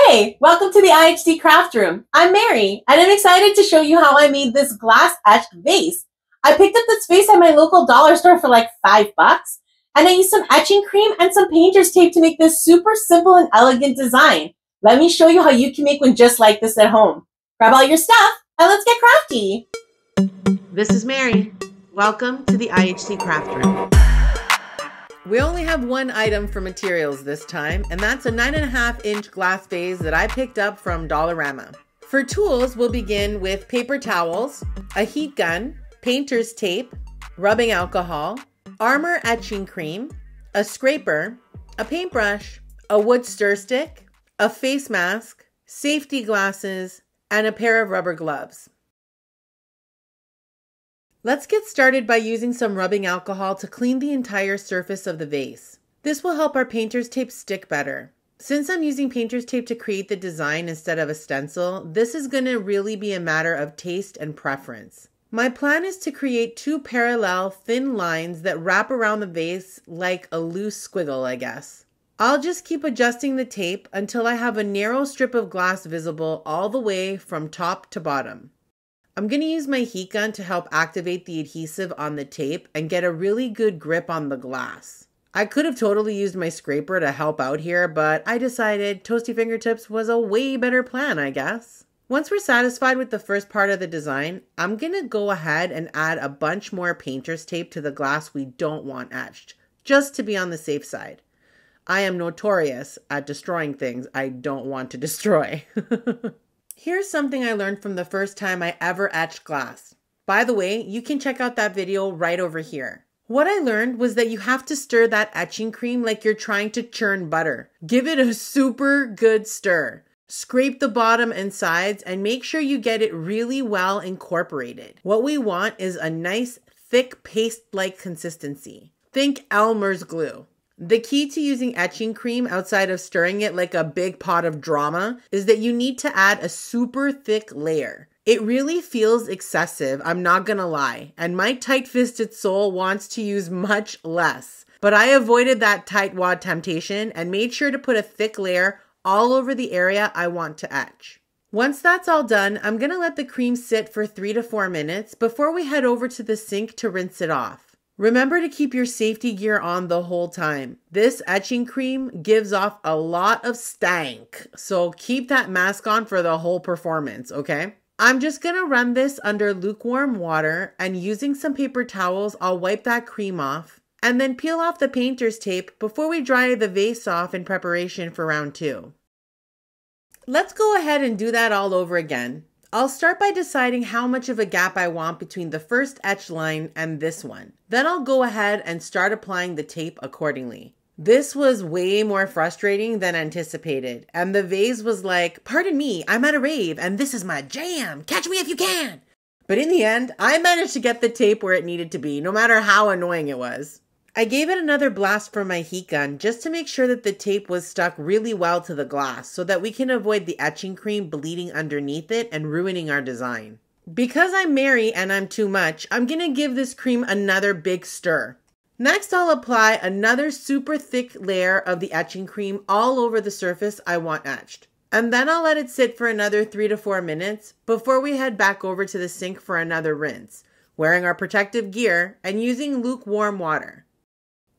Hey, welcome to the IHC Craft Room. I'm Mary, and I'm excited to show you how I made this glass etched vase. I picked up this vase at my local dollar store for like $5, and I used some etching cream and some painter's tape to make this super simple and elegant design. Let me show you how you can make one just like this at home. Grab all your stuff, and let's get crafty. This is Mary. Welcome to the IHC Craft Room. We only have one item for materials this time, and that's a 9.5-inch glass vase that I picked up from Dollarama. For tools, we'll begin with paper towels, a heat gun, painter's tape, rubbing alcohol, Armour Etching cream, a scraper, a paintbrush, a wood stir stick, a face mask, safety glasses, and a pair of rubber gloves. Let's get started by using some rubbing alcohol to clean the entire surface of the vase. This will help our painter's tape stick better. Since I'm using painter's tape to create the design instead of a stencil, this is going to really be a matter of taste and preference. My plan is to create two parallel thin lines that wrap around the vase like a loose squiggle, I guess. I'll just keep adjusting the tape until I have a narrow strip of glass visible all the way from top to bottom. I'm going to use my heat gun to help activate the adhesive on the tape and get a really good grip on the glass. I could have totally used my scraper to help out here, but I decided toasty fingertips was a way better plan, I guess. Once we're satisfied with the first part of the design, I'm going to go ahead and add a bunch more painter's tape to the glass we don't want etched, just to be on the safe side. I am notorious at destroying things I don't want to destroy. Here's something I learned from the first time I ever etched glass. By the way, you can check out that video right over here. What I learned was that you have to stir that etching cream like you're trying to churn butter. Give it a super good stir. Scrape the bottom and sides and make sure you get it really well incorporated. What we want is a nice, thick paste-like consistency. Think Elmer's glue. The key to using etching cream outside of stirring it like a big pot of drama is that you need to add a super thick layer. It really feels excessive, I'm not gonna lie, and my tight-fisted soul wants to use much less. But I avoided that tightwad temptation and made sure to put a thick layer all over the area I want to etch. Once that's all done, I'm gonna let the cream sit for 3 to 4 minutes before we head over to the sink to rinse it off. Remember to keep your safety gear on the whole time. This etching cream gives off a lot of stank, so keep that mask on for the whole performance, okay? I'm just gonna run this under lukewarm water, and using some paper towels, I'll wipe that cream off, and then peel off the painter's tape before we dry the vase off in preparation for round 2. Let's go ahead and do that all over again. I'll start by deciding how much of a gap I want between the first etch line and this one. Then I'll go ahead and start applying the tape accordingly. This was way more frustrating than anticipated, and the vase was like, "Pardon me, I'm at a rave and this is my jam. Catch me if you can." But in the end, I managed to get the tape where it needed to be, no matter how annoying it was. I gave it another blast from my heat gun just to make sure that the tape was stuck really well to the glass so that we can avoid the etching cream bleeding underneath it and ruining our design. Because I'm Mary and I'm too much, I'm going to give this cream another big stir. Next, I'll apply another super thick layer of the etching cream all over the surface I want etched. And then I'll let it sit for another 3 to 4 minutes before we head back over to the sink for another rinse, wearing our protective gear and using lukewarm water.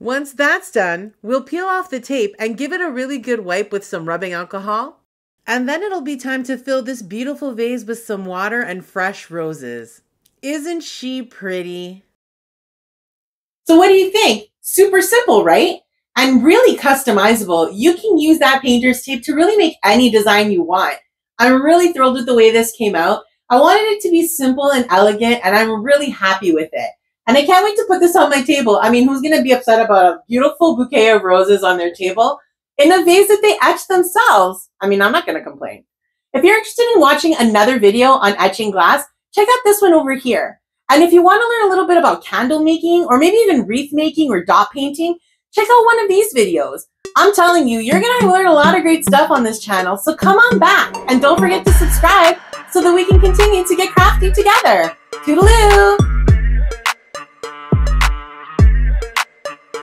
Once that's done, we'll peel off the tape and give it a really good wipe with some rubbing alcohol. And then it'll be time to fill this beautiful vase with some water and fresh roses. Isn't she pretty? So what do you think? Super simple, right? And really customizable. You can use that painter's tape to really make any design you want. I'm really thrilled with the way this came out. I wanted it to be simple and elegant, and I'm really happy with it. And I can't wait to put this on my table. I mean, who's going to be upset about a beautiful bouquet of roses on their table in a vase that they etched themselves? I mean, I'm not going to complain. If you're interested in watching another video on etching glass, check out this one over here. And if you want to learn a little bit about candle making or maybe even wreath making or dot painting, check out one of these videos. I'm telling you, you're going to learn a lot of great stuff on this channel. So come on back and don't forget to subscribe so that we can continue to get crafty together. Toodaloo!